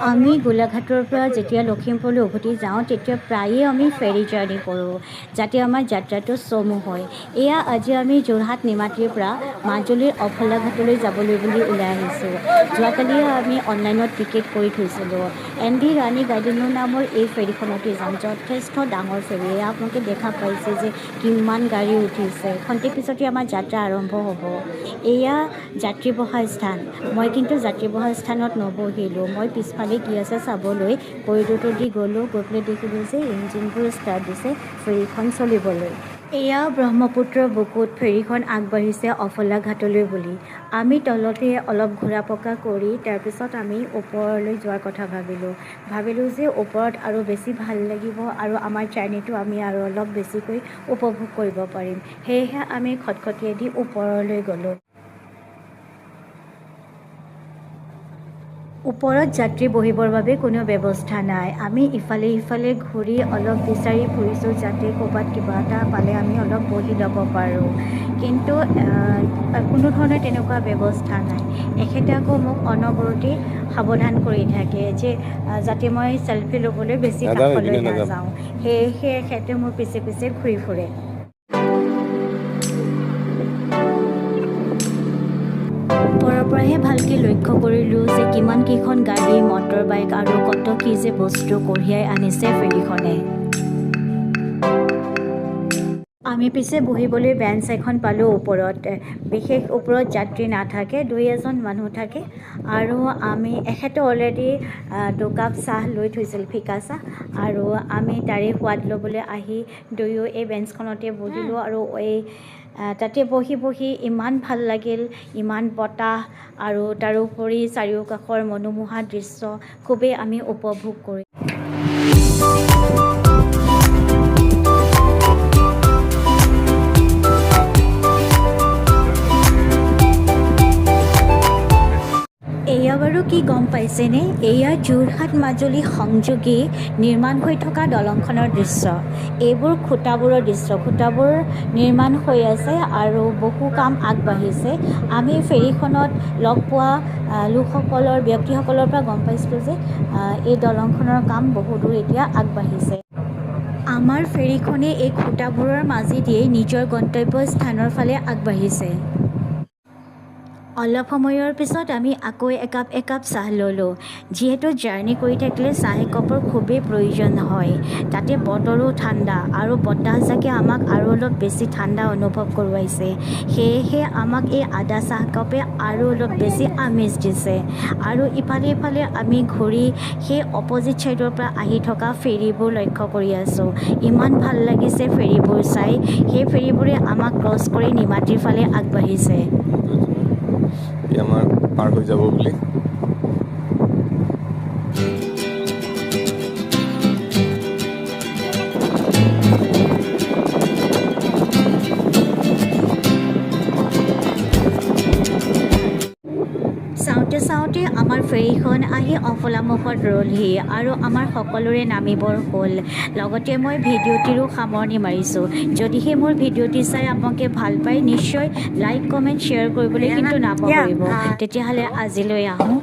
আমি গোলাঘাটৰ পৰা যেতিয়া লখিমপুৰলৈ উভতি যাওঁ তেতিয়া প্ৰায়ে আমি ফেৰী জাৰ্ণি কৰোঁ যাতে আমাৰ যাত্ৰাটো চমু হয়। এয়া আজি আমি যোৰহাট নিমাতীৰ পৰা মাজুলীৰ অফলাঘাটলৈ যাবলৈ বুলি ওলাই আহিছোঁ। যোৱাকালিয়ে আমি অনলাইনত টিকেট কৰি থৈছিলোঁ। ND ৰাণী গাইডেনো নামৰ এই ফেৰীখনতে যাম। যথেষ্ট ডাঙৰ ফেৰী। এয়া আপোনালোকে দেখা পাইছে যে কিমান গাড়ী উঠিছে। খন্তেক পিছতে আমাৰ যাত্ৰা আৰম্ভ হ'ব। এয়া যাত্ৰী বহা স্থান। মই কিন্তু যাত্ৰী বহা স্থানত নবহিলোঁ। মই পিছফালে কি আছে চাবলৈ কৰিডৰটো দি গ'লোঁ। গৈ পেলাই দেখিলোঁ যে ইঞ্জিনবোৰ ষ্টাৰ্ট দিছে ফেৰীখন চলিবলৈ। এয়া ব্ৰহ্মপুত্ৰৰ বুকুত ফেৰীখন আগবাঢ়িছে অফলাঘাটলৈ বুলি। আমি তলতে অলপ ঘূৰা পকা কৰি তাৰপিছত আমি ওপৰলৈ যোৱাৰ কথা ভাবিলোঁ যে ওপৰত আৰু বেছি ভাল লাগিব আৰু আমাৰ জাৰ্ণিটো আমি আৰু অলপ বেছিকৈ উপভোগ কৰিব পাৰিম। সেয়েহে আমি খটখটিয়েদি ওপৰলৈ গ'লোঁ। ওপৰত যাত্ৰী বহিবৰ বাবে কোনো ব্যৱস্থা নাই। আমি ইফালে সিফালে ঘূৰি অলপ বিচাৰি ফুৰিছোঁ যাতে ক'ৰবাত কিবা এটা পালে আমি অলপ বহি ল'ব পাৰোঁ। কিন্তু কোনো ধৰণৰ তেনেকুৱা ব্যৱস্থা নাই। এখেতে আকৌ মোক অনবৰতেই সাৱধান কৰি থাকে যে যাতে মই চেলফি ল'বলৈ বেছি কাষলৈ নাযাওঁ। সেয়েহে এখেতে মোৰ পিছে পিছে ঘূৰি ফুৰে। ওপৰৰ পৰাহে ভালকৈ লক্ষ্য কৰিলোঁ যে কিমান কেইখন গাড়ী, মটৰ বাইক আৰু কত কি যে বস্তু কঢ়িয়াই আনিছে ফেৰীখনে। আমি পিছে বহিবলৈ বেঞ্চ এখন পালোঁ ওপৰত। বিশেষ ওপৰত যাত্ৰী নাথাকে, 2-এজন মানুহ থাকে আৰু এখেতে অলৰেডি 2 কাপ চাহ লৈ থৈছিল, ফিকা চাহ, আৰু আমি তাৰে সোৱাদ ল'বলৈ আহি দুয়ো এই বেঞ্চখনতে বহিলোঁ আৰু তাতে বহি ইমান ভাল লাগিল, ইমান বতাহ আৰু তাৰোপৰি চাৰিওকাষৰ মনোমোহা দৃশ্য খুবেই আমি উপভোগ কৰি এয়া বাৰু কি গম পাইছেনে? এয়া যোৰহাট মাজুলী সংযোগী নিৰ্মাণ হৈ থকা দলংখনৰ দৃশ্য। এইবোৰ খুঁটাবোৰৰ দৃশ্য। খুঁটাবোৰ নিৰ্মাণ হৈ আছে আৰু বহু কাম আগবাঢ়িছে। আমি ফেৰীখনত লগ পোৱা ব্যক্তিসকলৰ পৰা গম পাইছিলোঁ যে এই দলংখনৰ কাম বহুদূৰ এতিয়া আগবাঢ়িছে। আমাৰ ফেৰীখনে এই খুঁটাবোৰৰ মাজেদিয়েই নিজৰ গন্তব্য স্থানৰ ফালে আগবাঢ়িছে। অলপ সময়ৰ পিছত আমি আকৌ একাপ চাহ ল'লোঁ। যিহেতু জাৰ্ণি কৰি থাকিলে চাহ একাপৰ খুবেই প্ৰয়োজন হয়। তাতে বতৰো ঠাণ্ডা আৰু বতাহজাকে আমাক আৰু অলপ বেছি ঠাণ্ডা অনুভৱ কৰোৱাইছে। সেয়েহে আমাক এই আদা চাহকাপে আৰু অলপ বেছি আমেজ দিছে। আৰু ইফালে আমি ঘূৰি সেই অপজিট ছাইডৰ পৰা আহি থকা ফেৰীবোৰ লক্ষ্য কৰি আছোঁ। ইমান ভাল লাগিছে ফেৰীবোৰ চাই। সেই ফেৰীবোৰে আমাক ক্ৰছ কৰি নিমাতীৰ ফালে আগবাঢ়িছে। আমাৰ পাৰ হৈ যাব বুলি চাওঁতে আমাৰ ফেৰীখন আহি অফলামুখত ৰ'লহি আৰু আমাৰ সকলোৰে নামিবৰ হ'ল। লগতে মই ভিডিঅ'টিৰো সামৰণি মাৰিছোঁ। যদিহে মোৰ ভিডিঅ'টি চাই আপোনালোকে ভাল পায় নিশ্চয় লাইক, কমেণ্ট, শ্বেয়াৰ কৰিবলৈ কিন্তু নাপাহৰিব। তেতিয়াহ'লে আজিলৈ আহোঁ।